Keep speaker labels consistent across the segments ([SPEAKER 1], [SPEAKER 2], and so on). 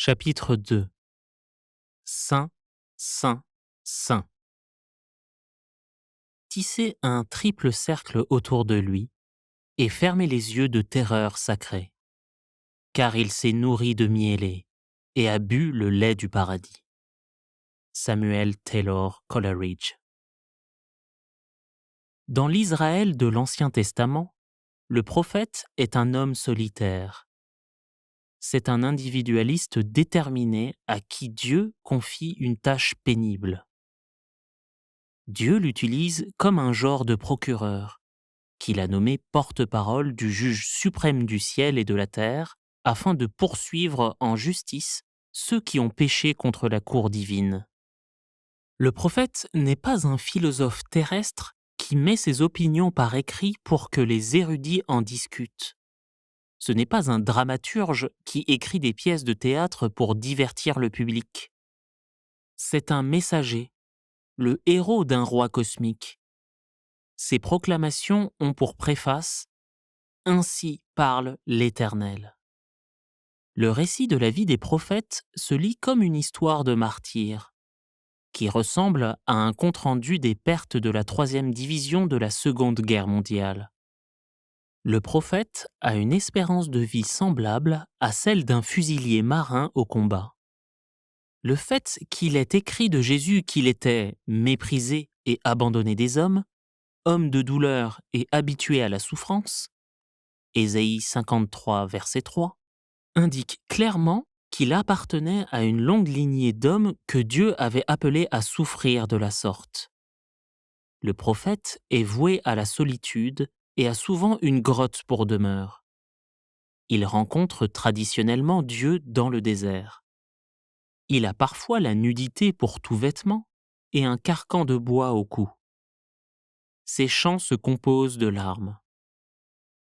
[SPEAKER 1] Chapitre 2. Saint, Saint, Saint. Tissez un triple cercle autour de lui et fermez les yeux de terreur sacrée, car il s'est nourri de mielé et a bu le lait du paradis. Samuel Taylor Coleridge. Dans l'Israël de l'Ancien Testament, le prophète est un homme solitaire. C'est un individualiste déterminé à qui Dieu confie une tâche pénible. Dieu l'utilise comme un genre de procureur, qu'il a nommé porte-parole du juge suprême du ciel et de la terre, afin de poursuivre en justice ceux qui ont péché contre la cour divine. Le prophète n'est pas un philosophe terrestre qui met ses opinions par écrit pour que les érudits en discutent. Ce n'est pas un dramaturge qui écrit des pièces de théâtre pour divertir le public. C'est un messager, le héros d'un roi cosmique. Ces proclamations ont pour préface « Ainsi parle l'Éternel ». Le récit de la vie des prophètes se lit comme une histoire de martyrs, qui ressemble à un compte-rendu des pertes de la 3e division de la Seconde Guerre mondiale. Le prophète a une espérance de vie semblable à celle d'un fusilier marin au combat. Le fait qu'il ait écrit de Jésus qu'il était méprisé et abandonné des hommes, homme de douleur et habitué à la souffrance, Ésaïe 53, verset 3, indique clairement qu'il appartenait à une longue lignée d'hommes que Dieu avait appelés à souffrir de la sorte. Le prophète est voué à la solitude et a souvent une grotte pour demeure. Il rencontre traditionnellement Dieu dans le désert. Il a parfois la nudité pour tout vêtement et un carcan de bois au cou. Ses chants se composent de larmes.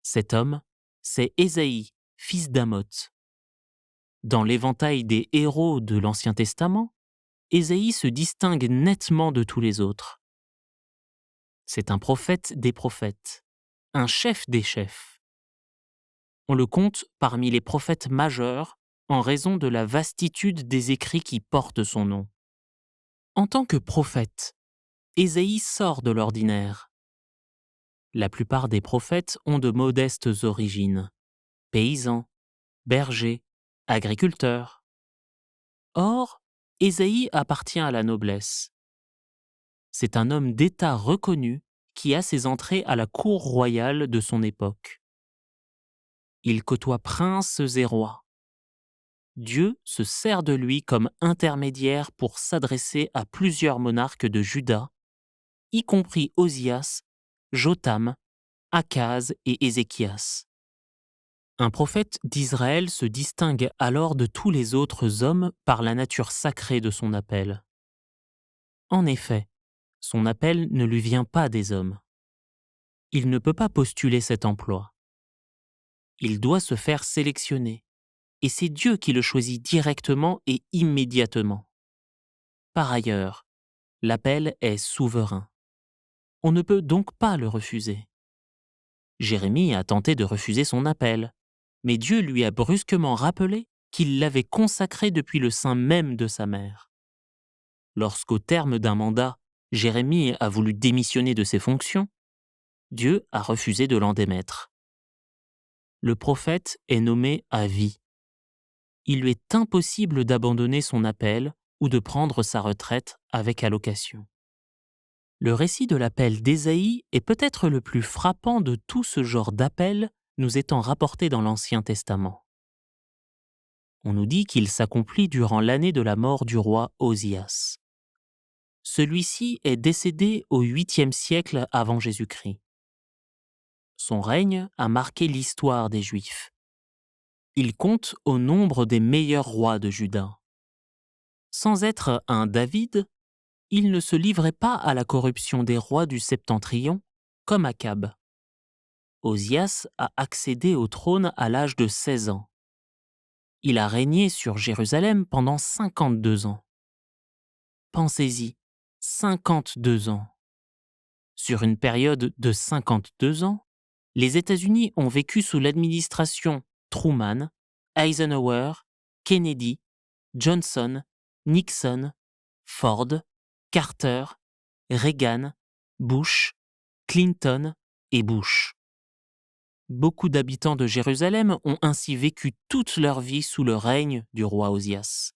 [SPEAKER 1] Cet homme, c'est Ésaïe, fils d'Amoth. Dans l'éventail des héros de l'Ancien Testament, Ésaïe se distingue nettement de tous les autres. C'est un prophète des prophètes, un chef des chefs. On le compte parmi les prophètes majeurs en raison de la vastitude des écrits qui portent son nom. En tant que prophète, Ésaïe sort de l'ordinaire. La plupart des prophètes ont de modestes origines, paysans, bergers, agriculteurs. Or, Ésaïe appartient à la noblesse. C'est un homme d'État reconnu qui a ses entrées à la cour royale de son époque. Il côtoie princes et rois. Dieu se sert de lui comme intermédiaire pour s'adresser à plusieurs monarques de Juda, y compris Osias, Jotham, Akaz et Ézéchias. Un prophète d'Israël se distingue alors de tous les autres hommes par la nature sacrée de son appel. En effet, son appel ne lui vient pas des hommes. Il ne peut pas postuler cet emploi. Il doit se faire sélectionner, et c'est Dieu qui le choisit directement et immédiatement. Par ailleurs, l'appel est souverain. On ne peut donc pas le refuser. Jérémie a tenté de refuser son appel, mais Dieu lui a brusquement rappelé qu'il l'avait consacré depuis le sein même de sa mère. Lorsqu'au terme d'un mandat, Jérémie a voulu démissionner de ses fonctions, Dieu a refusé de l'en démettre. Le prophète est nommé à vie. Il lui est impossible d'abandonner son appel ou de prendre sa retraite avec allocation. Le récit de l'appel d'Ésaïe est peut-être le plus frappant de tout ce genre d'appel nous étant rapporté dans l'Ancien Testament. On nous dit qu'il s'accomplit durant l'année de la mort du roi Osias. Celui-ci est décédé au 8e siècle avant Jésus-Christ. Son règne a marqué l'histoire des Juifs. Il compte au nombre des meilleurs rois de Juda. Sans être un David, il ne se livrait pas à la corruption des rois du Septentrion, comme Akab. Osias a accédé au trône à l'âge de 16 ans. Il a régné sur Jérusalem pendant 52 ans. Pensez-y, 52 ans. Sur une période de 52 ans, les États-Unis ont vécu sous l'administration Truman, Eisenhower, Kennedy Johnson, Nixon, Ford, Carter, Reagan, Bush, Clinton et Bush. Beaucoup d'habitants de Jérusalem ont ainsi vécu toute leur vie sous le règne du roi Osias.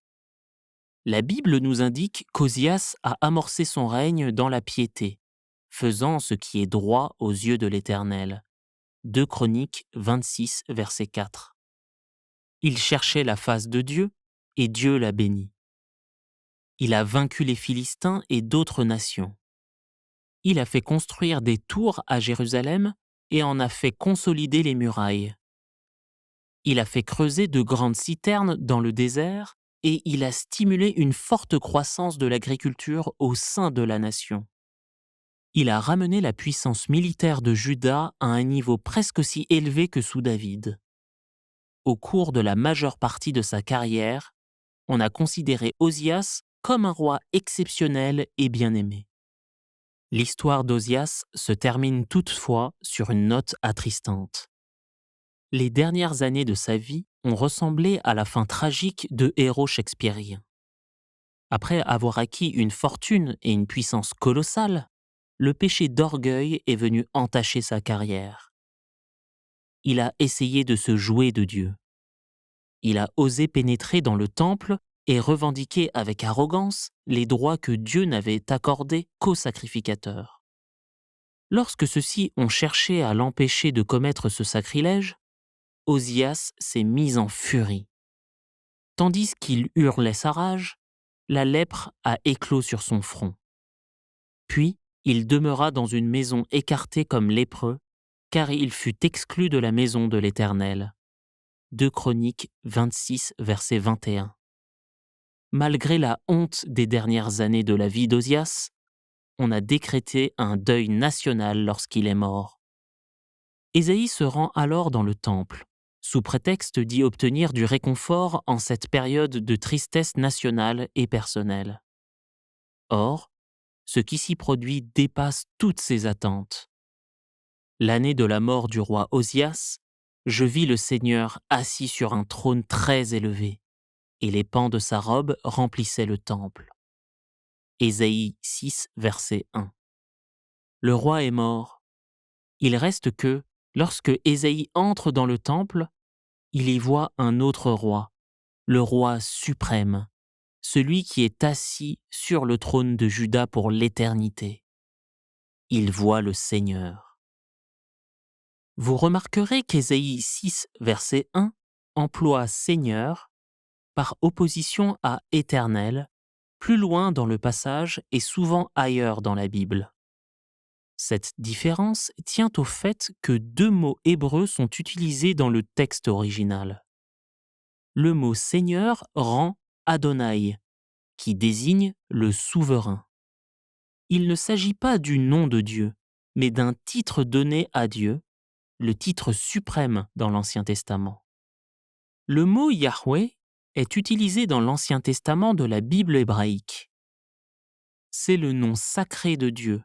[SPEAKER 1] La Bible nous indique qu'Osias a amorcé son règne dans la piété, faisant ce qui est droit aux yeux de l'Éternel. 2 Chroniques 26, verset 4. Il cherchait la face de Dieu, et Dieu l'a béni. Il a vaincu les Philistins et d'autres nations. Il a fait construire des tours à Jérusalem et en a fait consolider les murailles. Il a fait creuser de grandes citernes dans le désert et il a stimulé une forte croissance de l'agriculture au sein de la nation. Il a ramené la puissance militaire de Juda à un niveau presque aussi élevé que sous David. Au cours de la majeure partie de sa carrière, on a considéré Osias comme un roi exceptionnel et bien-aimé. L'histoire d'Osias se termine toutefois sur une note attristante. Les dernières années de sa vie ont ressemblé à la fin tragique de héros shakespeariens. Après avoir acquis une fortune et une puissance colossale, le péché d'orgueil est venu entacher sa carrière. Il a essayé de se jouer de Dieu. Il a osé pénétrer dans le temple et revendiquer avec arrogance les droits que Dieu n'avait accordés qu'aux sacrificateurs. Lorsque ceux-ci ont cherché à l'empêcher de commettre ce sacrilège, Osias s'est mis en furie. Tandis qu'il hurlait sa rage, la lèpre a éclos sur son front. Puis, il demeura dans une maison écartée comme lépreux, car il fut exclu de la maison de l'Éternel. 2 Chroniques 26, verset 21. Malgré la honte des dernières années de la vie d'Osias, on a décrété un deuil national lorsqu'il est mort. Ésaïe se rend alors dans le temple, sous prétexte d'y obtenir du réconfort en cette période de tristesse nationale et personnelle. Or, ce qui s'y produit dépasse toutes ses attentes. L'année de la mort du roi Osias, je vis le Seigneur assis sur un trône très élevé, et les pans de sa robe remplissaient le temple. Ésaïe 6, verset 1. Le roi est mort. Il reste que, lorsque Ésaïe entre dans le temple, il y voit un autre roi, le roi suprême, celui qui est assis sur le trône de Juda pour l'éternité. Il voit le Seigneur. Vous remarquerez qu'Ésaïe 6, verset 1 emploie Seigneur par opposition à Éternel, plus loin dans le passage et souvent ailleurs dans la Bible. Cette différence tient au fait que 2 mots hébreux sont utilisés dans le texte original. Le mot Seigneur rend Adonai, qui désigne le souverain. Il ne s'agit pas du nom de Dieu, mais d'un titre donné à Dieu, le titre suprême dans l'Ancien Testament. Le mot Yahweh est utilisé dans l'Ancien Testament de la Bible hébraïque. C'est le nom sacré de Dieu,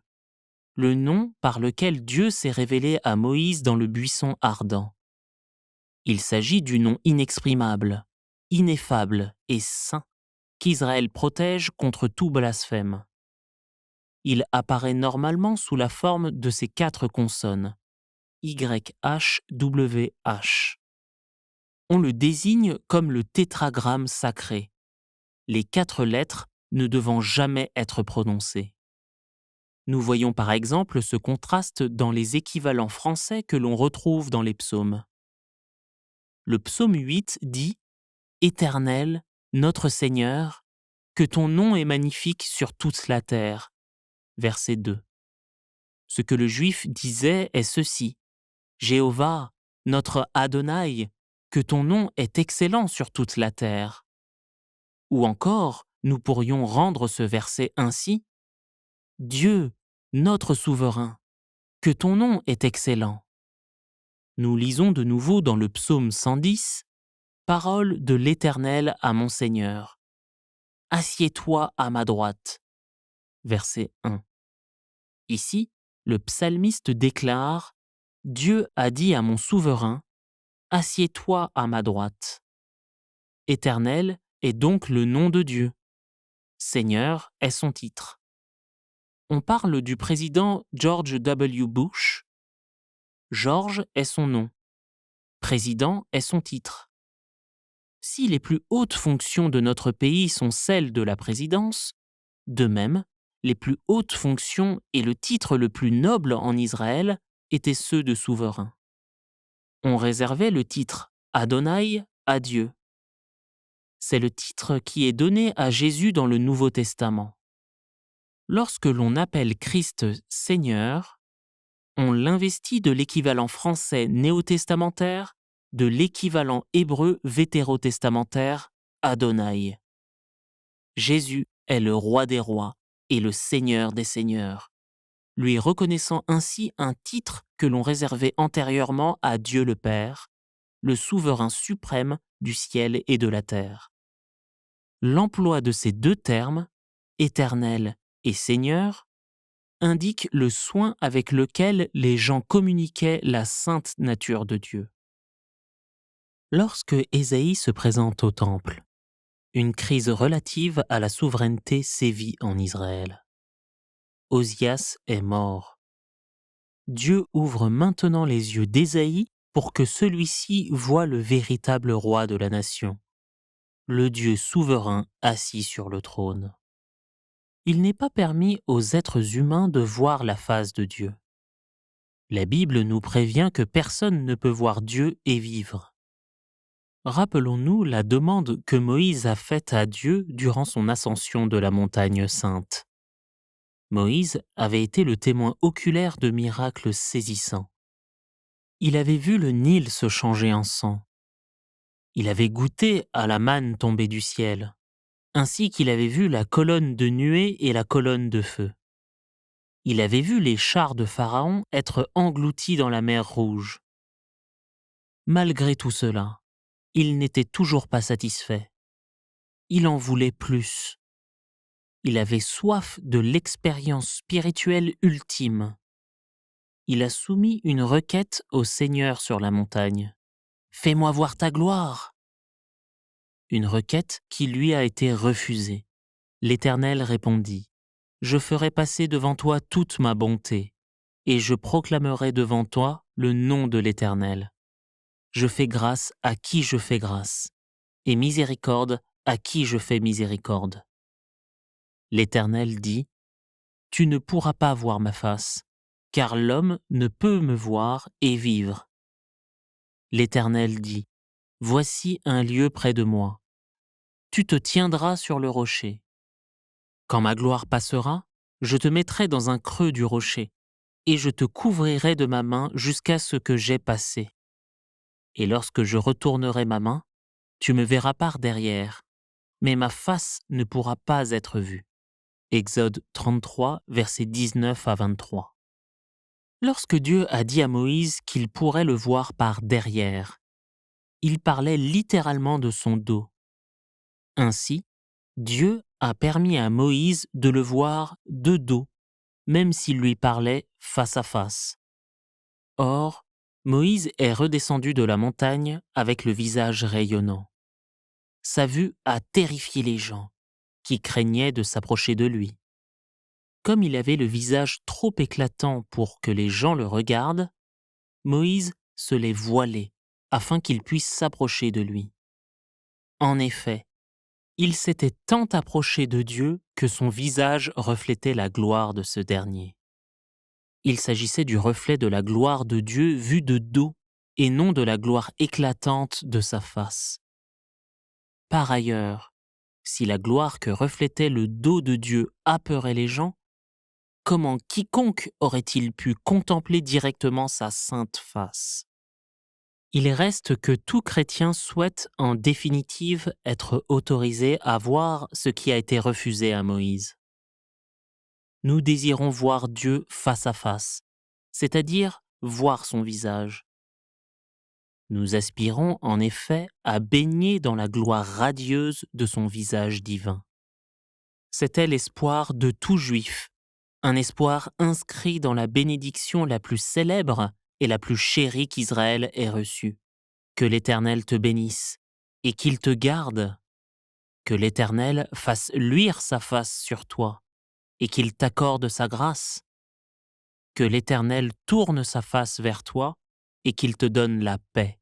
[SPEAKER 1] le nom par lequel Dieu s'est révélé à Moïse dans le buisson ardent. Il s'agit du nom inexprimable, ineffable et saint qu'Israël protège contre tout blasphème. Il apparaît normalement sous la forme de ces 4 consonnes, YHWH. On le désigne comme le tétragramme sacré, les 4 lettres ne devant jamais être prononcées. Nous voyons par exemple ce contraste dans les équivalents français que l'on retrouve dans les psaumes. Le psaume 8 dit « Éternel, notre Seigneur, que ton nom est magnifique sur toute la terre ». Verset 2. Ce que le juif disait est ceci « Jéhovah, notre Adonai, que ton nom est excellent sur toute la terre ». Ou encore, nous pourrions rendre ce verset ainsi « Dieu, notre souverain, que ton nom est excellent ». Nous lisons de nouveau dans le psaume 110 « Parole de l'Éternel à mon Seigneur. Assieds-toi à ma droite ». Verset 1. Ici, le psalmiste déclare « Dieu a dit à mon souverain, assieds-toi à ma droite ». Éternel est donc le nom de Dieu. Seigneur est son titre. On parle du président George W. Bush. George est son nom. Président est son titre. Si les plus hautes fonctions de notre pays sont celles de la présidence, de même, les plus hautes fonctions et le titre le plus noble en Israël étaient ceux de souverain. On réservait le titre Adonai à Dieu. C'est le titre qui est donné à Jésus dans le Nouveau Testament. Lorsque l'on appelle Christ Seigneur, on l'investit de l'équivalent français néo-testamentaire, de l'équivalent hébreu vétérotestamentaire Adonai. Jésus est le roi des rois et le Seigneur des seigneurs, lui reconnaissant ainsi un titre que l'on réservait antérieurement à Dieu le Père, le souverain suprême du ciel et de la terre. L'emploi de ces deux termes, éternel et Seigneur, indique le soin avec lequel les gens communiquaient la sainte nature de Dieu. Lorsque Ésaïe se présente au temple, une crise relative à la souveraineté sévit en Israël. Osias est mort. Dieu ouvre maintenant les yeux d'Ésaïe pour que celui-ci voie le véritable roi de la nation, le Dieu souverain assis sur le trône. Il n'est pas permis aux êtres humains de voir la face de Dieu. La Bible nous prévient que personne ne peut voir Dieu et vivre. Rappelons-nous la demande que Moïse a faite à Dieu durant son ascension de la montagne sainte. Moïse avait été le témoin oculaire de miracles saisissants. Il avait vu le Nil se changer en sang. Il avait goûté à la manne tombée du ciel, ainsi qu'il avait vu la colonne de nuée et la colonne de feu. Il avait vu les chars de Pharaon être engloutis dans la mer Rouge. Malgré tout cela, il n'était toujours pas satisfait. Il en voulait plus. Il avait soif de l'expérience spirituelle ultime. Il a soumis une requête au Seigneur sur la montagne. « Fais-moi voir ta gloire !» Une requête qui lui a été refusée. L'Éternel répondit : « Je ferai passer devant toi toute ma bonté, et je proclamerai devant toi le nom de l'Éternel. Je fais grâce à qui je fais grâce, et miséricorde à qui je fais miséricorde. » L'Éternel dit : « Tu ne pourras pas voir ma face, car l'homme ne peut me voir et vivre. » L'Éternel dit : « Voici un lieu près de moi. Tu te tiendras sur le rocher. Quand ma gloire passera, je te mettrai dans un creux du rocher, et je te couvrirai de ma main jusqu'à ce que j'aie passé. Et lorsque je retournerai ma main, tu me verras par derrière, mais ma face ne pourra pas être vue. » Exode 33, versets 19 à 23. Lorsque Dieu a dit à Moïse qu'il pourrait le voir par derrière, il parlait littéralement de son dos. Ainsi, Dieu a permis à Moïse de le voir de dos, même s'il lui parlait face à face. Or, Moïse est redescendu de la montagne avec le visage rayonnant. Sa vue a terrifié les gens, qui craignaient de s'approcher de lui. Comme il avait le visage trop éclatant pour que les gens le regardent, Moïse se l'est voilé afin qu'ils puissent s'approcher de lui. En effet, il s'était tant approché de Dieu que son visage reflétait la gloire de ce dernier. Il s'agissait du reflet de la gloire de Dieu vue de dos et non de la gloire éclatante de sa face. Par ailleurs, si la gloire que reflétait le dos de Dieu apeurait les gens, comment quiconque aurait-il pu contempler directement sa sainte face ? Il reste que tout chrétien souhaite en définitive être autorisé à voir ce qui a été refusé à Moïse. Nous désirons voir Dieu face à face, c'est-à-dire voir son visage. Nous aspirons en effet à baigner dans la gloire radieuse de son visage divin. C'était l'espoir de tout juif, un espoir inscrit dans la bénédiction la plus célèbre et la plus chérie qu'Israël ait reçue. Que l'Éternel te bénisse et qu'il te garde. que l'Éternel fasse luire sa face sur toi et qu'il t'accorde sa grâce. Que l'Éternel tourne sa face vers toi et qu'il te donne la paix.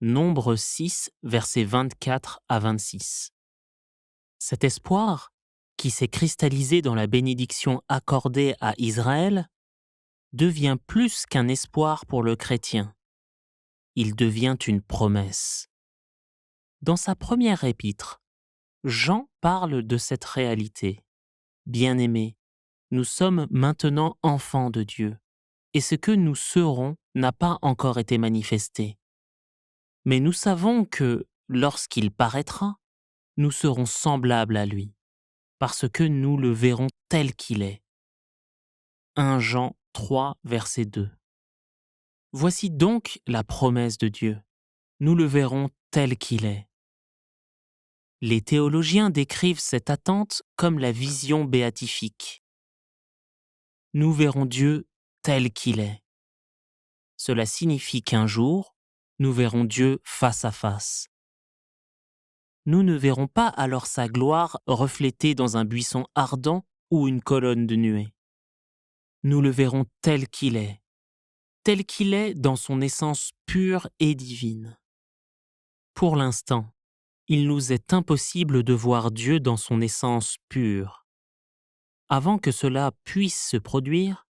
[SPEAKER 1] Nombre 6, versets 24 à 26. Cet espoir, qui s'est cristallisé dans la bénédiction accordée à Israël, devient plus qu'un espoir pour le chrétien. Il devient une promesse. Dans sa première épître, Jean parle de cette réalité. Bien-aimés, nous sommes maintenant enfants de Dieu, et ce que nous serons n'a pas encore été manifesté. Mais nous savons que, lorsqu'il paraîtra, nous serons semblables à lui, parce que nous le verrons tel qu'il est. 1 Jean 3, verset 2. Voici donc la promesse de Dieu. Nous le verrons tel qu'il est. Les théologiens décrivent cette attente comme la vision béatifique. Nous verrons Dieu tel qu'il est. Cela signifie qu'un jour, nous verrons Dieu face à face. Nous ne verrons pas alors sa gloire reflétée dans un buisson ardent ou une colonne de nuée. Nous le verrons tel qu'il est dans son essence pure et divine. Pour l'instant, il nous est impossible de voir Dieu dans son essence pure. Avant que cela puisse se produire,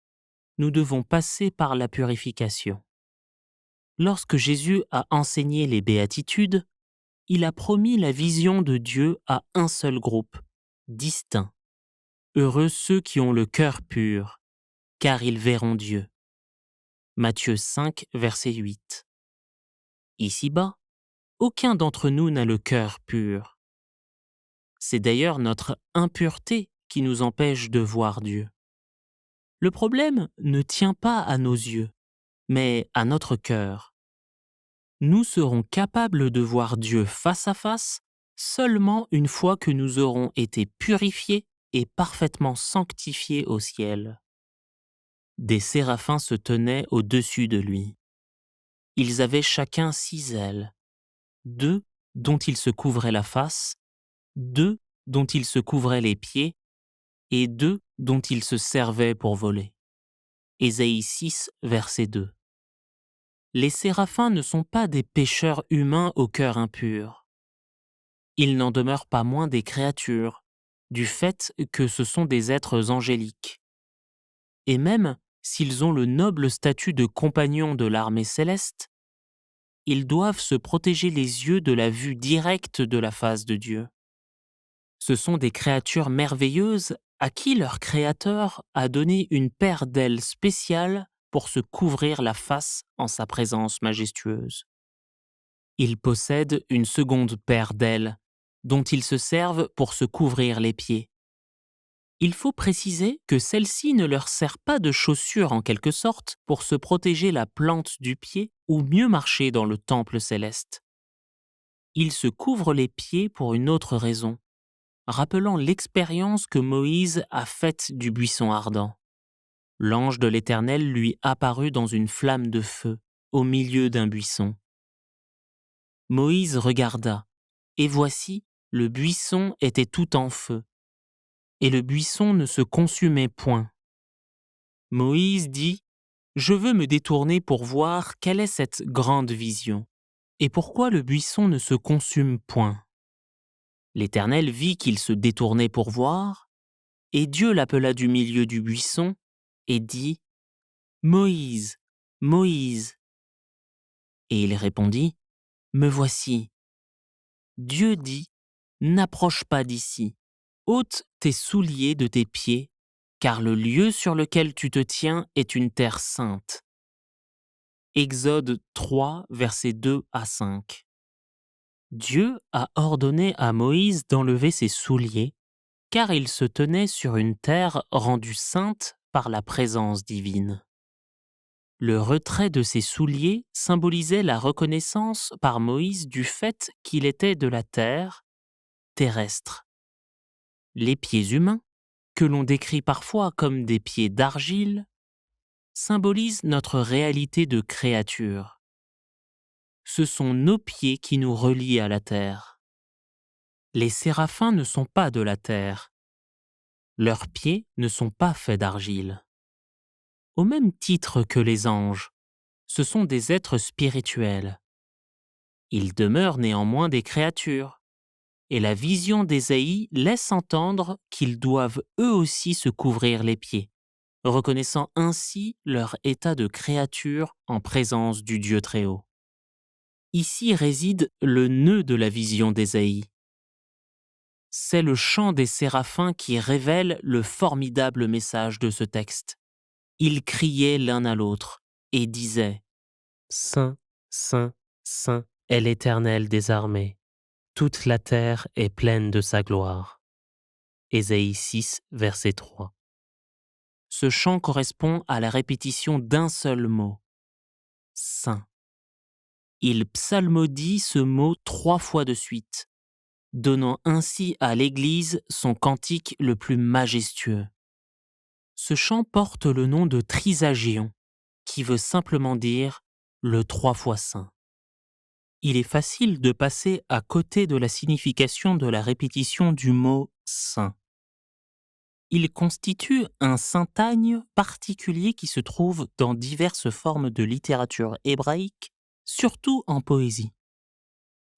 [SPEAKER 1] nous devons passer par la purification. Lorsque Jésus a enseigné les béatitudes, il a promis la vision de Dieu à un seul groupe, distinct. Heureux ceux qui ont le cœur pur, car ils verront Dieu. Matthieu 5, verset 8. Ici-bas, aucun d'entre nous n'a le cœur pur. C'est d'ailleurs notre impureté qui nous empêche de voir Dieu. Le problème ne tient pas à nos yeux, mais à notre cœur. Nous serons capables de voir Dieu face à face seulement une fois que nous aurons été purifiés et parfaitement sanctifiés au ciel. Des séraphins se tenaient au-dessus de lui. Ils avaient chacun 6 ailes, 2 dont ils se couvraient la face, 2 dont ils se couvraient les pieds, et 2 dont ils se servaient pour voler. Ésaïe 6, verset 2. Les séraphins ne sont pas des pécheurs humains au cœur impur. Ils n'en demeurent pas moins des créatures, du fait que ce sont des êtres angéliques. Et même s'ils ont le noble statut de compagnons de l'armée céleste, ils doivent se protéger les yeux de la vue directe de la face de Dieu. Ce sont des créatures merveilleuses à qui leur Créateur a donné une paire d'ailes spéciales pour se couvrir la face en sa présence majestueuse. Ils possèdent une seconde paire d'ailes, dont ils se servent pour se couvrir les pieds. Il faut préciser que celle-ci ne leur sert pas de chaussure en quelque sorte pour se protéger la plante du pied ou mieux marcher dans le temple céleste. Ils se couvrent les pieds pour une autre raison, rappelant l'expérience que Moïse a faite du buisson ardent. L'ange de l'Éternel lui apparut dans une flamme de feu, au milieu d'un buisson. Moïse regarda, et voici, le buisson était tout en feu, et le buisson ne se consumait point. Moïse dit : « Je veux me détourner pour voir quelle est cette grande vision, et pourquoi le buisson ne se consume point. » L'Éternel vit qu'il se détournait pour voir, et Dieu l'appela du milieu du buisson, et dit : « Moïse, Moïse. » Et il répondit : « Me voici. » Dieu dit : « N'approche pas d'ici, ôte tes souliers de tes pieds, car le lieu sur lequel tu te tiens est une terre sainte. » Exode 3, versets 2 à 5. Dieu a ordonné à Moïse d'enlever ses souliers, car il se tenait sur une terre rendue sainte par la présence divine. Le retrait de ses souliers symbolisait la reconnaissance par Moïse du fait qu'il était de la terre, terrestre. Les pieds humains, que l'on décrit parfois comme des pieds d'argile, symbolisent notre réalité de créature. Ce sont nos pieds qui nous relient à la terre. Les séraphins ne sont pas de la terre. Leurs pieds ne sont pas faits d'argile. Au même titre que les anges, ce sont des êtres spirituels. Ils demeurent néanmoins des créatures, et la vision d'Ésaïe laisse entendre qu'ils doivent eux aussi se couvrir les pieds, reconnaissant ainsi leur état de créature en présence du Dieu Très-Haut. Ici réside le nœud de la vision d'Ésaïe. C'est le chant des séraphins qui révèle le formidable message de ce texte. Ils criaient l'un à l'autre et disaient « Saint, Saint, Saint est l'Éternel des armées. Toute la terre est pleine de sa gloire. » Ésaïe 6, verset 3. Ce chant correspond à la répétition d'un seul mot, Saint. Il psalmodie ce mot 3 fois de suite, donnant ainsi à l'Église son cantique le plus majestueux. Ce chant porte le nom de Trisagion, qui veut simplement dire le 3 fois saint. Il est facile de passer à côté de la signification de la répétition du mot saint. Il constitue un syntagne particulier qui se trouve dans diverses formes de littérature hébraïque, surtout en poésie.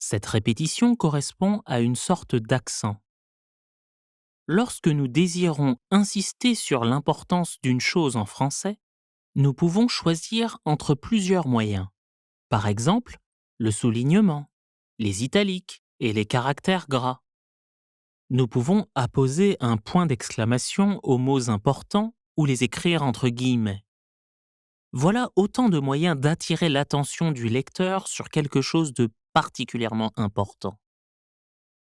[SPEAKER 1] Cette répétition correspond à une sorte d'accent. Lorsque nous désirons insister sur l'importance d'une chose en français, nous pouvons choisir entre plusieurs moyens. Par exemple, le soulignement, les italiques et les caractères gras. Nous pouvons apposer un point d'exclamation aux mots importants ou les écrire entre guillemets. Voilà autant de moyens d'attirer l'attention du lecteur sur quelque chose de particulièrement important.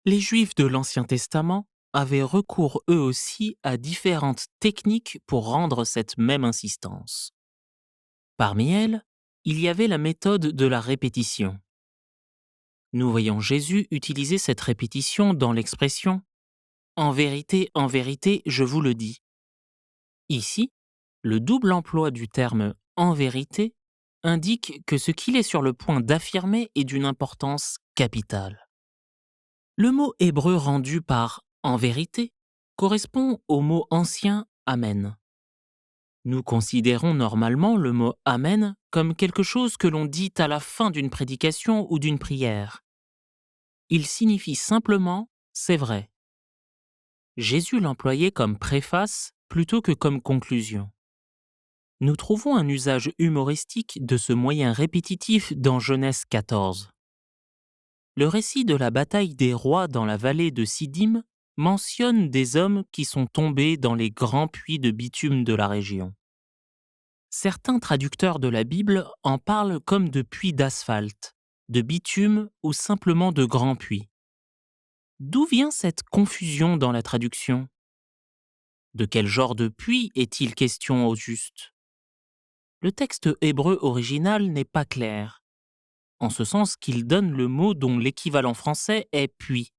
[SPEAKER 1] Les Juifs de l'Ancien Testament avaient recours eux aussi à différentes techniques pour rendre cette même insistance. Parmi elles, il y avait la méthode de la répétition. Nous voyons Jésus utiliser cette répétition dans l'expression « En vérité, je vous le dis ». Ici, le double emploi du terme « en vérité » indique que ce qu'il est sur le point d'affirmer est d'une importance capitale. Le mot hébreu rendu par « en vérité » correspond au mot ancien « amen ». Nous considérons normalement le mot « amen » comme quelque chose que l'on dit à la fin d'une prédication ou d'une prière. Il signifie simplement « c'est vrai ». Jésus l'employait comme préface plutôt que comme conclusion. Nous trouvons un usage humoristique de ce moyen répétitif dans Genèse 14. Le récit de la bataille des rois dans la vallée de Siddim mentionne des hommes qui sont tombés dans les grands puits de bitume de la région. Certains traducteurs de la Bible en parlent comme de puits d'asphalte, de bitume ou simplement de grands puits. D'où vient cette confusion dans la traduction ? De quel genre de puits est-il question au juste ? Le texte hébreu original n'est pas clair, en ce sens qu'il donne le mot dont l'équivalent français est puits,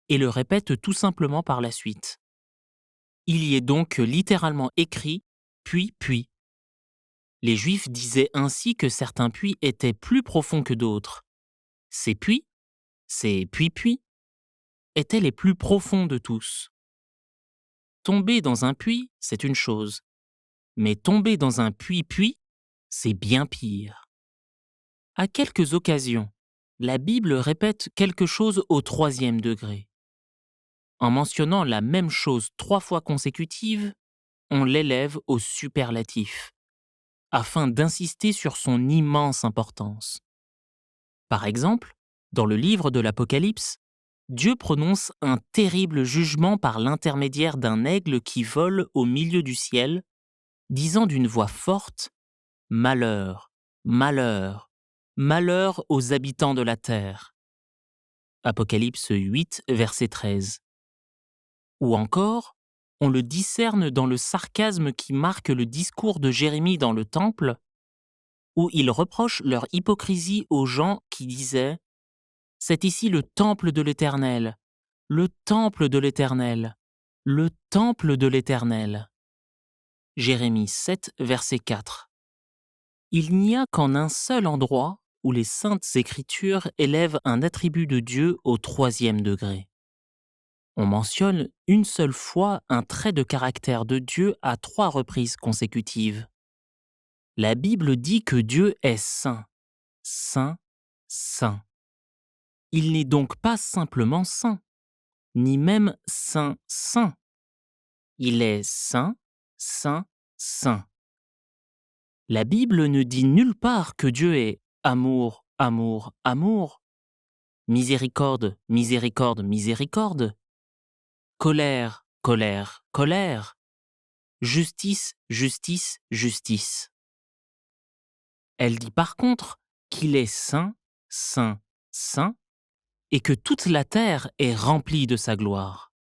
[SPEAKER 1] et le répète tout simplement par la suite. Il y est donc littéralement écrit puis. Les Juifs disaient ainsi que certains puits étaient plus profonds que d'autres. Ces puits étaient les plus profonds de tous. Tomber dans un puits, c'est une chose, mais tomber dans un puits, c'est bien pire. À quelques occasions, la Bible répète quelque chose au 3e degré. En mentionnant la même chose 3 fois consécutives, on l'élève au superlatif, afin d'insister sur son immense importance. Par exemple, dans le livre de l'Apocalypse, Dieu prononce un terrible jugement par l'intermédiaire d'un aigle qui vole au milieu du ciel, disant d'une voix forte « Malheur, malheur, malheur aux habitants de la terre ». Apocalypse 8, verset 13. Ou encore, on le discerne dans le sarcasme qui marque le discours de Jérémie dans le temple, où il reproche leur hypocrisie aux gens qui disaient « C'est ici le temple de l'Éternel, le temple de l'Éternel, le temple de l'Éternel ». Jérémie 7, verset 4. Il n'y a qu'en un seul endroit où les saintes écritures élèvent un attribut de Dieu au 3e degré. On mentionne une seule fois un trait de caractère de Dieu à 3 reprises consécutives. La Bible dit que Dieu est saint, saint, saint. Il n'est donc pas simplement saint, ni même saint, saint. Il est saint, saint, saint. La Bible ne dit nulle part que Dieu est amour, amour, amour, miséricorde, miséricorde, miséricorde, colère, colère, colère, justice, justice, justice. Elle dit par contre qu'il est saint, saint, saint, et que toute la terre est remplie de sa gloire.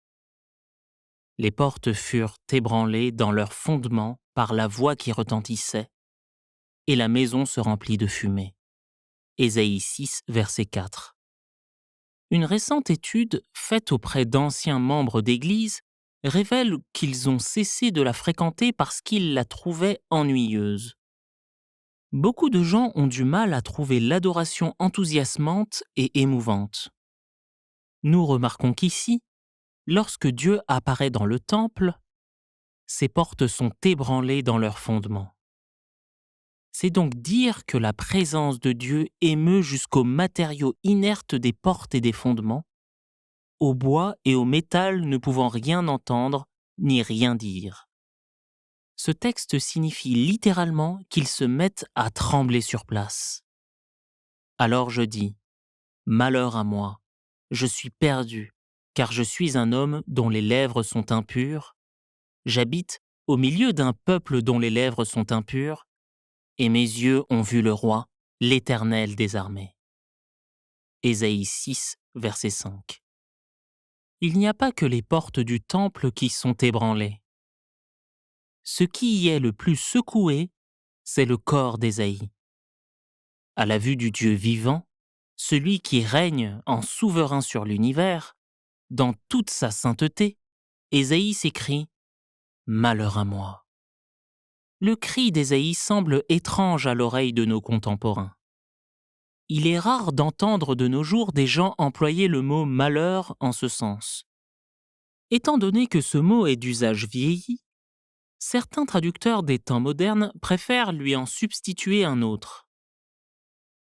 [SPEAKER 1] Les portes furent ébranlées dans leurs fondements par la voix qui retentissait, et la maison se remplit de fumée. Ésaïe 6, verset 4. Une récente étude faite auprès d'anciens membres d'Église révèle qu'ils ont cessé de la fréquenter parce qu'ils la trouvaient ennuyeuse. Beaucoup de gens ont du mal à trouver l'adoration enthousiasmante et émouvante. Nous remarquons qu'ici, lorsque Dieu apparaît dans le temple, ses portes sont ébranlées dans leurs fondements. C'est donc dire que la présence de Dieu émeut jusqu'aux matériaux inertes des portes et des fondements, au bois et au métal ne pouvant rien entendre ni rien dire. Ce texte signifie littéralement qu'ils se mettent à trembler sur place. Alors je dis, malheur à moi, je suis perdu, car je suis un homme dont les lèvres sont impures, j'habite au milieu d'un peuple dont les lèvres sont impures, et mes yeux ont vu le roi, l'Éternel des armées. Ésaïe 6, verset 5. Il n'y a pas que les portes du temple qui sont ébranlées. Ce qui y est le plus secoué, c'est le corps d'Ésaïe. À la vue du Dieu vivant, celui qui règne en souverain sur l'univers, dans toute sa sainteté, Ésaïe s'écrie « Malheur à moi ». Le cri d'Ésaïe semble étrange à l'oreille de nos contemporains. Il est rare d'entendre de nos jours des gens employer le mot « malheur » en ce sens. Étant donné que ce mot est d'usage vieilli, certains traducteurs des temps modernes préfèrent lui en substituer un autre.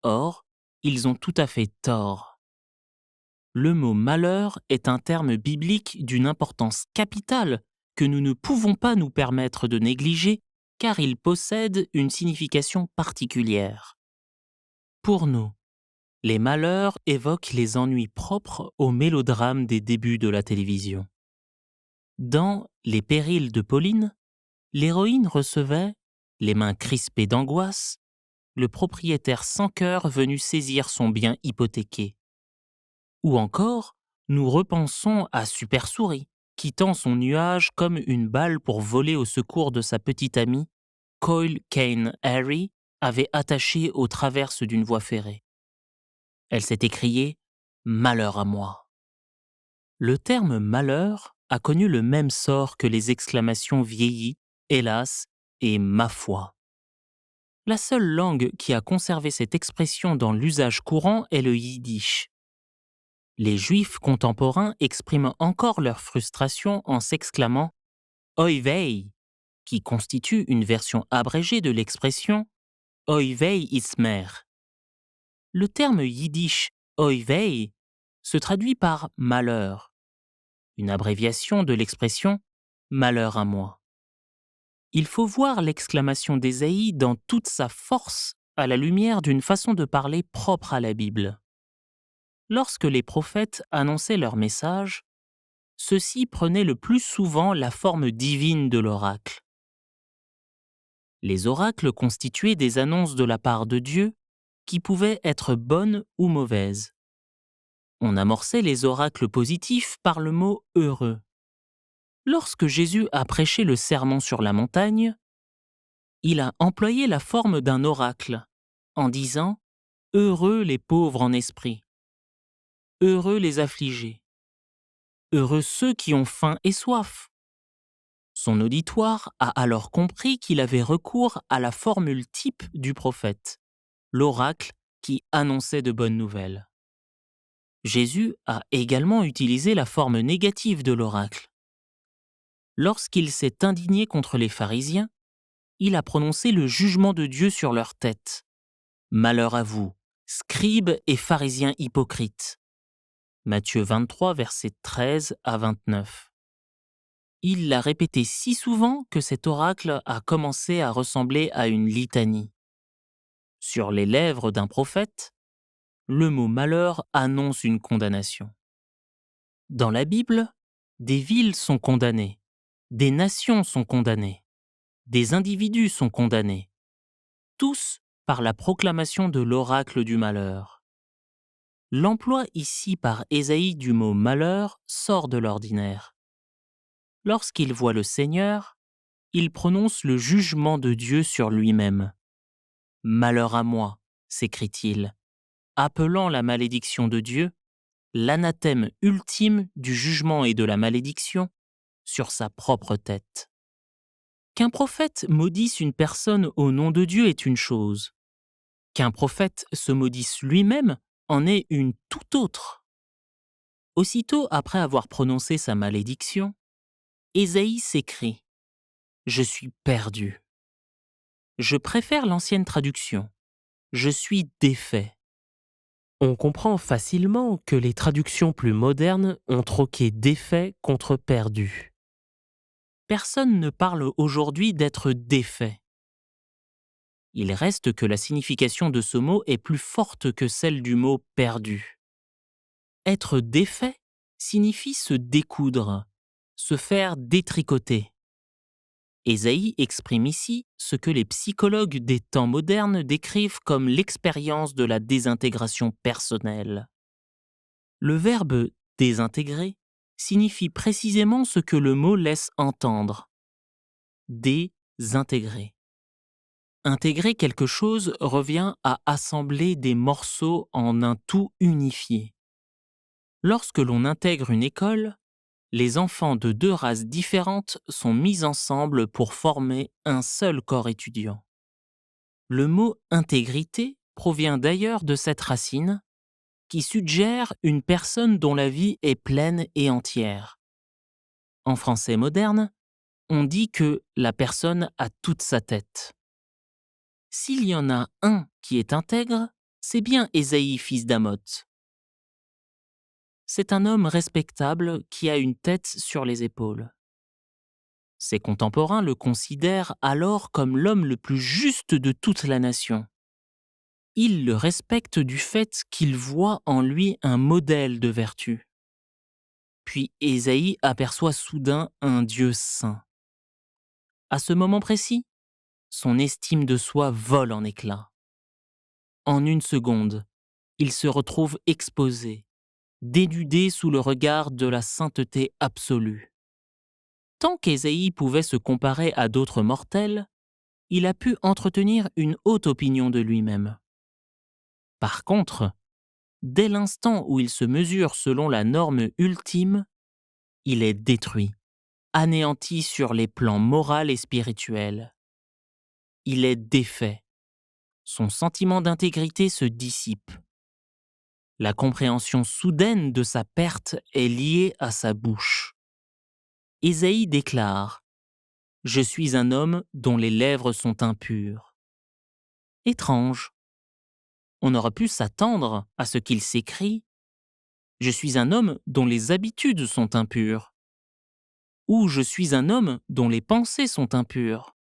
[SPEAKER 1] Or, ils ont tout à fait tort. Le mot « malheur » est un terme biblique d'une importance capitale que nous ne pouvons pas nous permettre de négliger car il possède une signification particulière. Pour nous, les malheurs évoquent les ennuis propres au mélodrame des débuts de la télévision. Dans Les périls de Pauline, l'héroïne recevait, les mains crispées d'angoisse, le propriétaire sans cœur venu saisir son bien hypothéqué. Ou encore, nous repensons à Super Souris, quittant son nuage comme une balle pour voler au secours de sa petite amie, qu'Oil Kane Harry avait attachée aux traverses d'une voie ferrée. Elle s'est écriée « Malheur à moi ». Le terme « malheur » a connu le même sort que les exclamations vieillies « hélas » et « ma foi ». La seule langue qui a conservé cette expression dans l'usage courant est le yiddish. Les Juifs contemporains expriment encore leur frustration en s'exclamant « Oy vey », qui constitue une version abrégée de l'expression « Oy vey ismer ». Le terme yiddish « Oy vey » se traduit par « malheur », une abréviation de l'expression « malheur à moi ». Il faut voir l'exclamation d'Ésaïe dans toute sa force à la lumière d'une façon de parler propre à la Bible. Lorsque les prophètes annonçaient leur message, ceux-ci prenaient le plus souvent la forme divine de l'oracle. Les oracles constituaient des annonces de la part de Dieu qui pouvaient être bonnes ou mauvaises. On amorçait les oracles positifs par le mot « heureux ». Lorsque Jésus a prêché le sermon sur la montagne, il a employé la forme d'un oracle en disant « Heureux les pauvres en esprit, heureux les affligés, heureux ceux qui ont faim et soif ». Son auditoire a alors compris qu'il avait recours à la formule type du prophète, l'oracle qui annonçait de bonnes nouvelles. Jésus a également utilisé la forme négative de l'oracle. Lorsqu'il s'est indigné contre les pharisiens, il a prononcé le jugement de Dieu sur leur tête. Malheur à vous, scribes et pharisiens hypocrites. Matthieu 23, versets 13 à 29. Il l'a répété si souvent que cet oracle a commencé à ressembler à une litanie. Sur les lèvres d'un prophète, le mot malheur annonce une condamnation. Dans la Bible, des villes sont condamnées, des nations sont condamnées, des individus sont condamnés, tous par la proclamation de l'oracle du malheur. L'emploi ici par Ésaïe du mot malheur sort de l'ordinaire. Lorsqu'il voit le Seigneur, il prononce le jugement de Dieu sur lui-même. « Malheur à moi », s'écrie-t-il, appelant la malédiction de Dieu l'anathème ultime du jugement et de la malédiction sur sa propre tête. Qu'un prophète maudisse une personne au nom de Dieu est une chose. Qu'un prophète se maudisse lui-même en est une toute autre. Aussitôt après avoir prononcé sa malédiction, Ésaïe s'écrie « Je suis perdu ». Je préfère l'ancienne traduction « Je suis défait ». On comprend facilement que les traductions plus modernes ont troqué défait contre perdu. Personne ne parle aujourd'hui d'être défait. Il reste que la signification de ce mot est plus forte que celle du mot perdu. Être défait signifie se découdre, se faire détricoter. Ésaïe exprime ici ce que les psychologues des temps modernes décrivent comme l'expérience de la désintégration personnelle. Le verbe « désintégrer » signifie précisément ce que le mot laisse entendre. Désintégrer. Intégrer quelque chose revient à assembler des morceaux en un tout unifié. Lorsque l'on intègre une école, les enfants de deux races différentes sont mis ensemble pour former un seul corps étudiant. Le mot « intégrité » provient d'ailleurs de cette racine qui suggère une personne dont la vie est pleine et entière. En français moderne, on dit que la personne a toute sa tête. S'il y en a un qui est intègre, c'est bien Ésaïe fils d'Amoth. C'est un homme respectable qui a une tête sur les épaules. Ses contemporains le considèrent alors comme l'homme le plus juste de toute la nation. Ils le respectent du fait qu'il voit en lui un modèle de vertu. Puis Ésaïe aperçoit soudain un Dieu saint. À ce moment précis, son estime de soi vole en éclats. En une seconde, il se retrouve exposé, dénudé sous le regard de la sainteté absolue. Tant qu'Ésaïe pouvait se comparer à d'autres mortels, il a pu entretenir une haute opinion de lui-même. Par contre, dès l'instant où il se mesure selon la norme ultime, il est détruit, anéanti sur les plans moral et spirituel. Il est défait. Son sentiment d'intégrité se dissipe. La compréhension soudaine de sa perte est liée à sa bouche. Ésaïe déclare « Je suis un homme dont les lèvres sont impures ». Étrange. On aurait pu s'attendre à ce qu'il s'écrie « Je suis un homme dont les habitudes sont impures » ou « Je suis un homme dont les pensées sont impures ».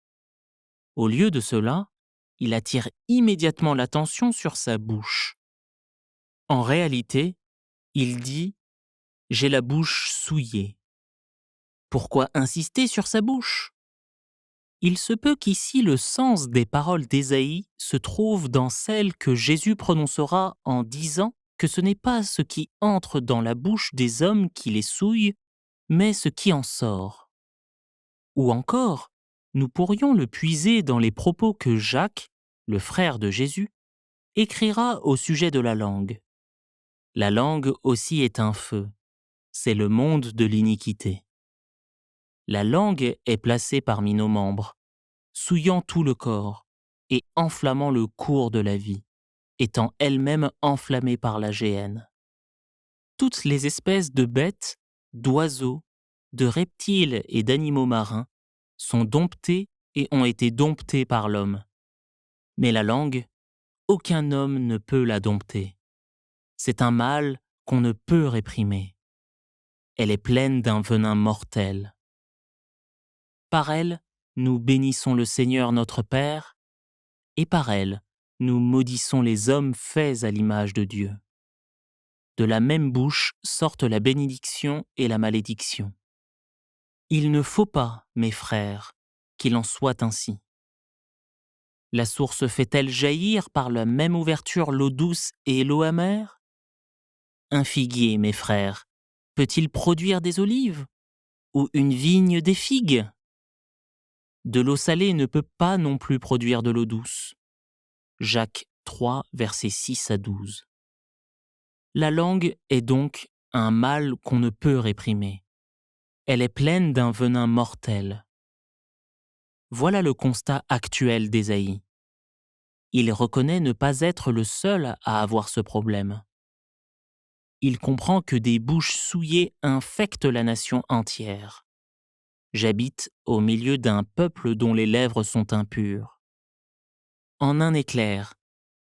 [SPEAKER 1] Au lieu de cela, il attire immédiatement l'attention sur sa bouche. En réalité, il dit « J'ai la bouche souillée ». Pourquoi insister sur sa bouche ? Il se peut qu'ici le sens des paroles d'Ésaïe se trouve dans celles que Jésus prononcera en disant que ce n'est pas ce qui entre dans la bouche des hommes qui les souille, mais ce qui en sort. Ou encore, nous pourrions le puiser dans les propos que Jacques, le frère de Jésus, écrira au sujet de la langue. La langue aussi est un feu, c'est le monde de l'iniquité. La langue est placée parmi nos membres, souillant tout le corps et enflammant le cours de la vie, étant elle-même enflammée par la géhenne. Toutes les espèces de bêtes, d'oiseaux, de reptiles et d'animaux marins sont domptées et ont été domptées par l'homme. Mais la langue, aucun homme ne peut la dompter. C'est un mal qu'on ne peut réprimer. Elle est pleine d'un venin mortel. Par elle, nous bénissons le Seigneur notre Père, et par elle, nous maudissons les hommes faits à l'image de Dieu. De la même bouche sortent la bénédiction et la malédiction. Il ne faut pas, mes frères, qu'il en soit ainsi. La source fait-elle jaillir par la même ouverture l'eau douce et l'eau amère? Un figuier, mes frères, peut-il produire des olives? Ou une vigne des figues? De l'eau salée ne peut pas non plus produire de l'eau douce. Jacques 3, versets 6 à 12. La langue est donc un mal qu'on ne peut réprimer. Elle est pleine d'un venin mortel. Voilà le constat actuel d'Ésaïe. Il reconnaît ne pas être le seul à avoir ce problème. Il comprend que des bouches souillées infectent la nation entière. J'habite au milieu d'un peuple dont les lèvres sont impures. En un éclair,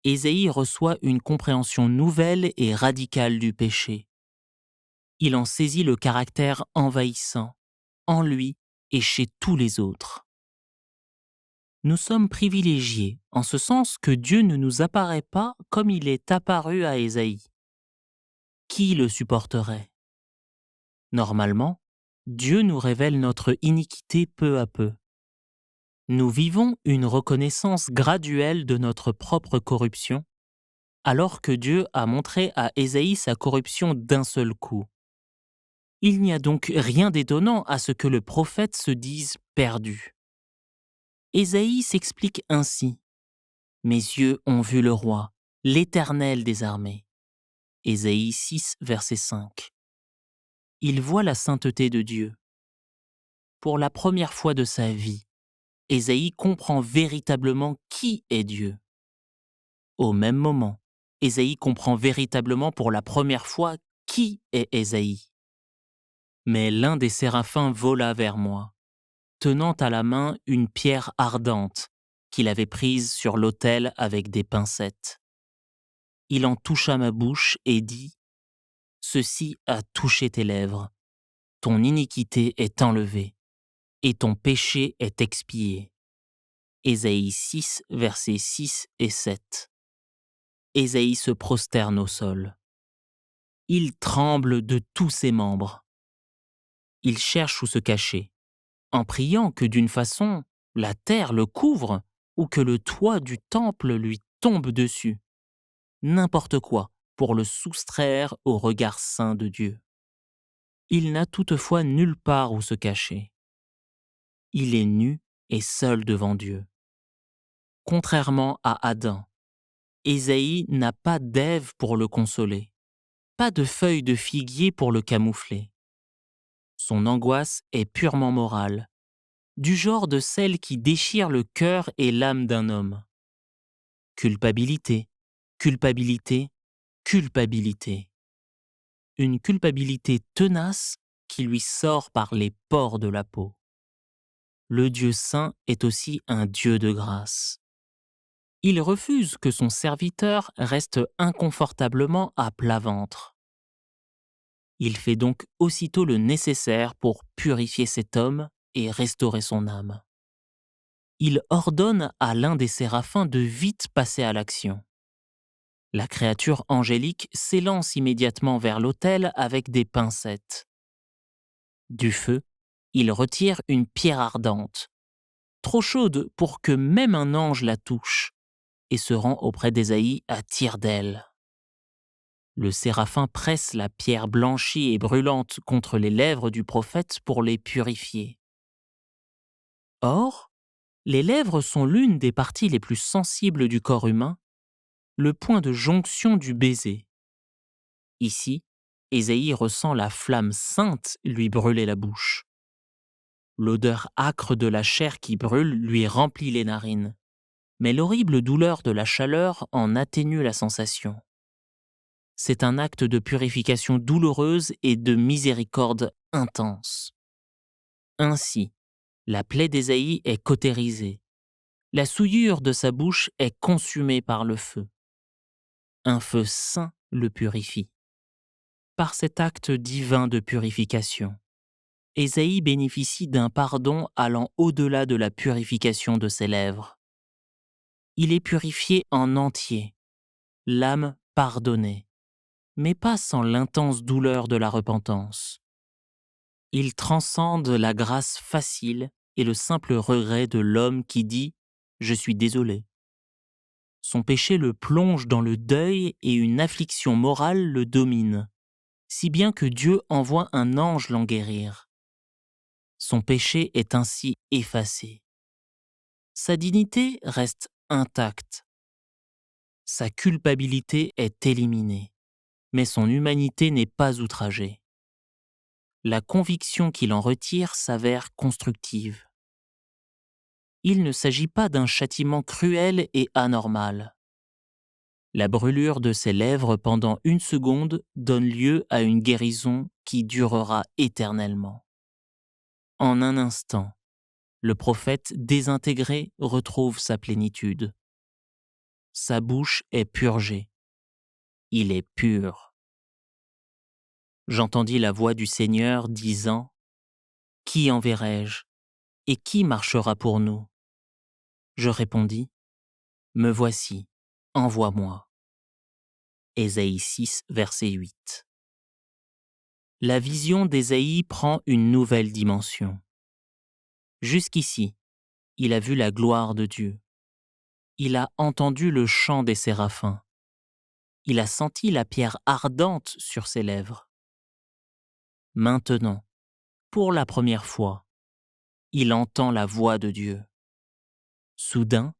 [SPEAKER 1] Ésaïe reçoit une compréhension nouvelle et radicale du péché. Il en saisit le caractère envahissant, en lui et chez tous les autres. Nous sommes privilégiés en ce sens que Dieu ne nous apparaît pas comme il est apparu à Ésaïe. Qui le supporterait? Normalement, Dieu nous révèle notre iniquité peu à peu. Nous vivons une reconnaissance graduelle de notre propre corruption, alors que Dieu a montré à Ésaïe sa corruption d'un seul coup. Il n'y a donc rien d'étonnant à ce que le prophète se dise perdu. Ésaïe s'explique ainsi. Mes yeux ont vu le roi, l'Éternel des armées. Ésaïe 6, verset 5. Il voit la sainteté de Dieu. Pour la première fois de sa vie, Ésaïe comprend véritablement qui est Dieu. Au même moment, Ésaïe comprend véritablement pour la première fois qui est Ésaïe. Mais l'un des séraphins vola vers moi, tenant à la main une pierre ardente qu'il avait prise sur l'autel avec des pincettes. Il en toucha ma bouche et dit : « Ceci a touché tes lèvres. Ton iniquité est enlevée, et ton péché est expié. » Ésaïe 6, versets 6 et 7. Ésaïe se prosterne au sol. Il tremble de tous ses membres. Il cherche où se cacher, en priant que d'une façon, la terre le couvre ou que le toit du temple lui tombe dessus. N'importe quoi pour le soustraire au regard saint de Dieu. Il n'a toutefois nulle part où se cacher. Il est nu et seul devant Dieu. Contrairement à Adam, Ésaïe n'a pas d'Ève pour le consoler, pas de feuilles de figuier pour le camoufler. Son angoisse est purement morale, du genre de celle qui déchire le cœur et l'âme d'un homme. Culpabilité, culpabilité, culpabilité. Une culpabilité tenace qui lui sort par les pores de la peau. Le Dieu saint est aussi un Dieu de grâce. Il refuse que son serviteur reste inconfortablement à plat ventre. Il fait donc aussitôt le nécessaire pour purifier cet homme et restaurer son âme. Il ordonne à l'un des séraphins de vite passer à l'action. La créature angélique s'élance immédiatement vers l'autel avec des pincettes. Du feu, il retire une pierre ardente, trop chaude pour que même un ange la touche, et se rend auprès d'Ésaïe à tire-d'aile. Le séraphin presse la pierre blanchie et brûlante contre les lèvres du prophète pour les purifier. Or, les lèvres sont l'une des parties les plus sensibles du corps humain, le point de jonction du baiser. Ici, Ésaïe ressent la flamme sainte lui brûler la bouche. L'odeur âcre de la chair qui brûle lui remplit les narines, mais l'horrible douleur de la chaleur en atténue la sensation. C'est un acte de purification douloureuse et de miséricorde intense. Ainsi, la plaie d'Ésaïe est cautérisée. La souillure de sa bouche est consumée par le feu. Un feu saint le purifie. Par cet acte divin de purification, Ésaïe bénéficie d'un pardon allant au-delà de la purification de ses lèvres. Il est purifié en entier, l'âme pardonnée, mais pas sans l'intense douleur de la repentance. Il transcende la grâce facile et le simple regret de l'homme qui dit « Je suis désolé ». Son péché le plonge dans le deuil et une affliction morale le domine, si bien que Dieu envoie un ange l'en guérir. Son péché est ainsi effacé. Sa dignité reste intacte. Sa culpabilité est éliminée, mais son humanité n'est pas outragée. La conviction qu'il en retire s'avère constructive. Il ne s'agit pas d'un châtiment cruel et anormal. La brûlure de ses lèvres pendant une seconde donne lieu à une guérison qui durera éternellement. En un instant, le prophète désintégré retrouve sa plénitude. Sa bouche est purgée. Il est pur. J'entendis la voix du Seigneur disant « Qui enverrai-je et qui marchera pour nous ?» Je répondis « Me voici, envoie-moi. » Ésaïe 6, verset 8. La vision d'Ésaïe prend une nouvelle dimension. Jusqu'ici, il a vu la gloire de Dieu. Il a entendu le chant des séraphins. Il a senti la pierre ardente sur ses lèvres. Maintenant, pour la première fois, il entend la voix de Dieu. Soudain,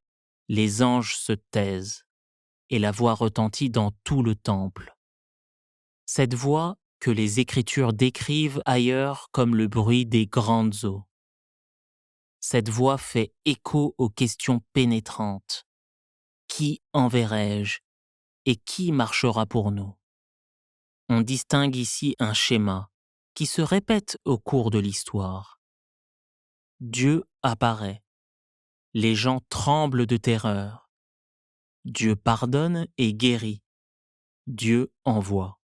[SPEAKER 1] les anges se taisent et la voix retentit dans tout le temple. Cette voix que les Écritures décrivent ailleurs comme le bruit des grandes eaux. Cette voix fait écho aux questions pénétrantes. Qui enverrai-je et qui marchera pour nous ? On distingue ici un schéma qui se répète au cours de l'histoire. Dieu apparaît. Les gens tremblent de terreur. Dieu pardonne et guérit. Dieu envoie.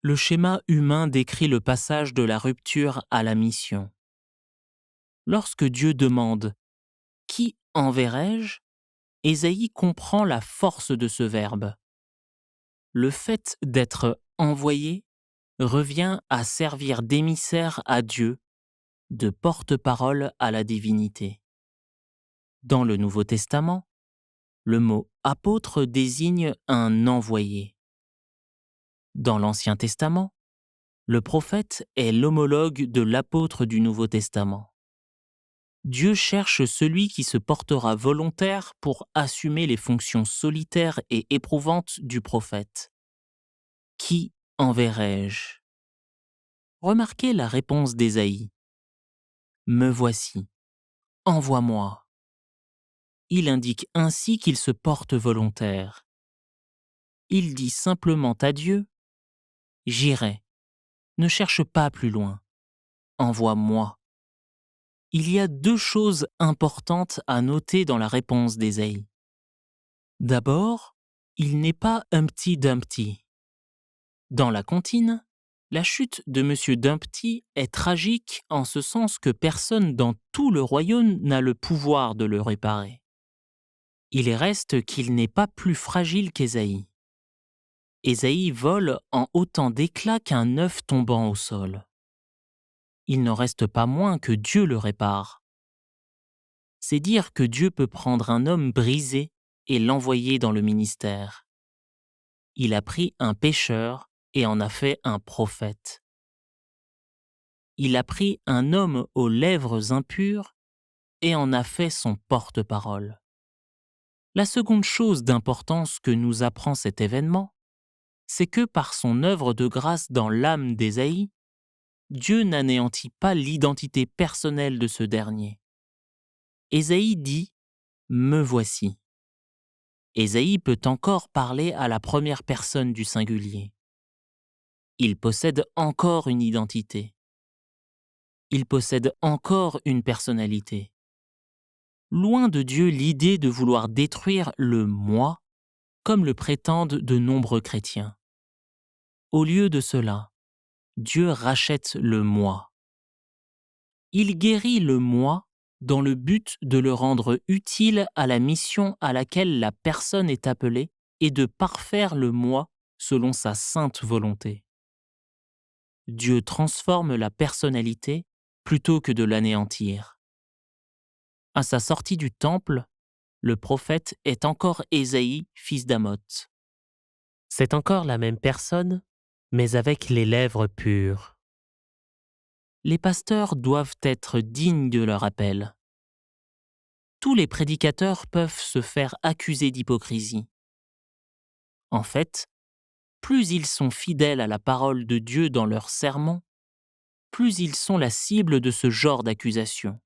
[SPEAKER 1] Le schéma humain décrit le passage de la rupture à la mission. Lorsque Dieu demande « Qui enverrai-je ?» Ésaïe comprend la force de ce verbe. Le fait d'être envoyé revient à servir d'émissaire à Dieu, de porte-parole à la divinité. Dans le Nouveau Testament, le mot « apôtre » désigne un envoyé. Dans l'Ancien Testament, le prophète est l'homologue de l'apôtre du Nouveau Testament. Dieu cherche celui qui se portera volontaire pour assumer les fonctions solitaires et éprouvantes du prophète. Qui enverrai-je ? Remarquez la réponse d'Ésaïe. Me voici, envoie-moi. Il indique ainsi qu'il se porte volontaire. Il dit simplement à Dieu, j'irai, ne cherche pas plus loin, envoie-moi. Il y a deux choses importantes à noter dans la réponse d'Ésaïe. D'abord, il n'est pas Humpty Dumpty. Dans la comptine, la chute de M. Dumpty est tragique en ce sens que personne dans tout le royaume n'a le pouvoir de le réparer. Il reste qu'il n'est pas plus fragile qu'Ésaïe. Ésaïe vole en autant d'éclats qu'un œuf tombant au sol. Il n'en reste pas moins que Dieu le répare. C'est dire que Dieu peut prendre un homme brisé et l'envoyer dans le ministère. Il a pris un pécheur et en a fait un prophète. Il a pris un homme aux lèvres impures et en a fait son porte-parole. La seconde chose d'importance que nous apprend cet événement, c'est que par son œuvre de grâce dans l'âme d'Ésaïe, Dieu n'anéantit pas l'identité personnelle de ce dernier. Ésaïe dit « Me voici ». Ésaïe peut encore parler à la première personne du singulier. Il possède encore une identité. Il possède encore une personnalité. Loin de Dieu l'idée de vouloir détruire le moi, comme le prétendent de nombreux chrétiens. Au lieu de cela, Dieu rachète le moi. Il guérit le moi dans le but de le rendre utile à la mission à laquelle la personne est appelée et de parfaire le moi selon sa sainte volonté. Dieu transforme la personnalité plutôt que de l'anéantir. À sa sortie du temple, le prophète est encore Ésaïe, fils d'Amoth. C'est encore la même personne, mais avec les lèvres pures. Les pasteurs doivent être dignes de leur appel. Tous les prédicateurs peuvent se faire accuser d'hypocrisie. En fait, plus ils sont fidèles à la parole de Dieu dans leurs sermons, plus ils sont la cible de ce genre d'accusation.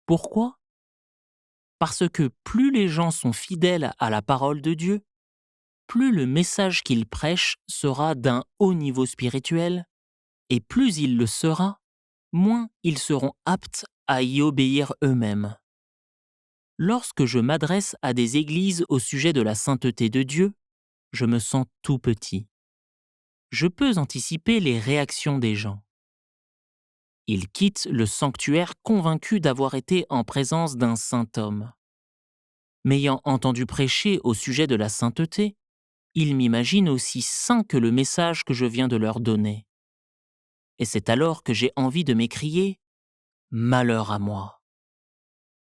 [SPEAKER 1] Pourquoi ? Parce que plus les gens sont fidèles à la parole de Dieu, plus le message qu'ils prêchent sera d'un haut niveau spirituel, et plus il le sera, moins ils seront aptes à y obéir eux-mêmes. Lorsque je m'adresse à des églises au sujet de la sainteté de Dieu, je me sens tout petit. Je peux anticiper les réactions des gens. Ils quittent le sanctuaire convaincus d'avoir été en présence d'un saint homme. M'ayant entendu prêcher au sujet de la sainteté, ils m'imaginent aussi saints que le message que je viens de leur donner. Et c'est alors que j'ai envie de m'écrier « Malheur à moi !»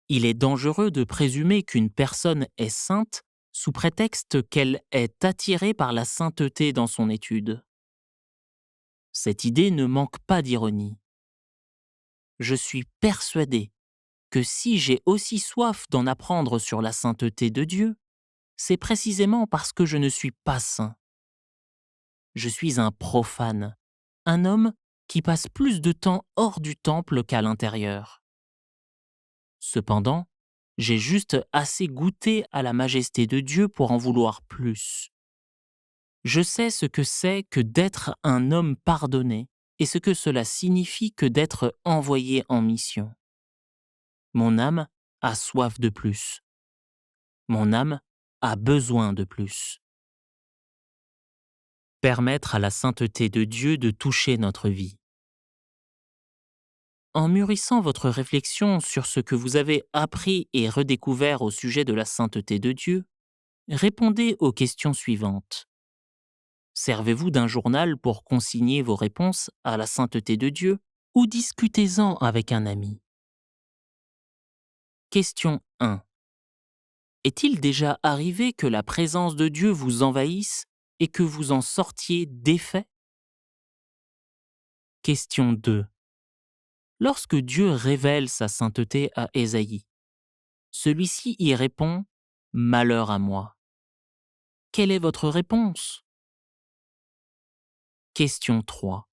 [SPEAKER 1] Il est dangereux de présumer qu'une personne est sainte sous prétexte qu'elle est attirée par la sainteté dans son étude. Cette idée ne manque pas d'ironie. Je suis persuadé que si j'ai aussi soif d'en apprendre sur la sainteté de Dieu, c'est précisément parce que je ne suis pas saint. Je suis un profane, un homme qui passe plus de temps hors du temple qu'à l'intérieur. Cependant, j'ai juste assez goûté à la majesté de Dieu pour en vouloir plus. Je sais ce que c'est que d'être un homme pardonné et ce que cela signifie que d'être envoyé en mission. Mon âme a soif de plus. Mon âme a besoin de plus. Permettre à la sainteté de Dieu de toucher notre vie. En mûrissant votre réflexion sur ce que vous avez appris et redécouvert au sujet de la sainteté de Dieu, répondez aux questions suivantes. Servez-vous d'un journal pour consigner vos réponses à la sainteté de Dieu ou discutez-en avec un ami? Question 1. Est-il déjà arrivé que la présence de Dieu vous envahisse et que vous en sortiez défait? Question 2. Lorsque Dieu révèle sa sainteté à Ésaïe, celui-ci y répond « Malheur à moi ». Quelle est votre réponse? Question 3.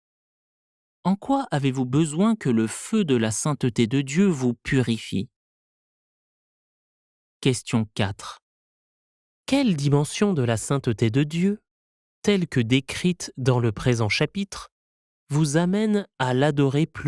[SPEAKER 1] En quoi avez-vous besoin que le feu de la sainteté de Dieu vous purifie? Question 4. Quelle dimension de la sainteté de Dieu, telle que décrite dans le présent chapitre, vous amène à l'adorer plus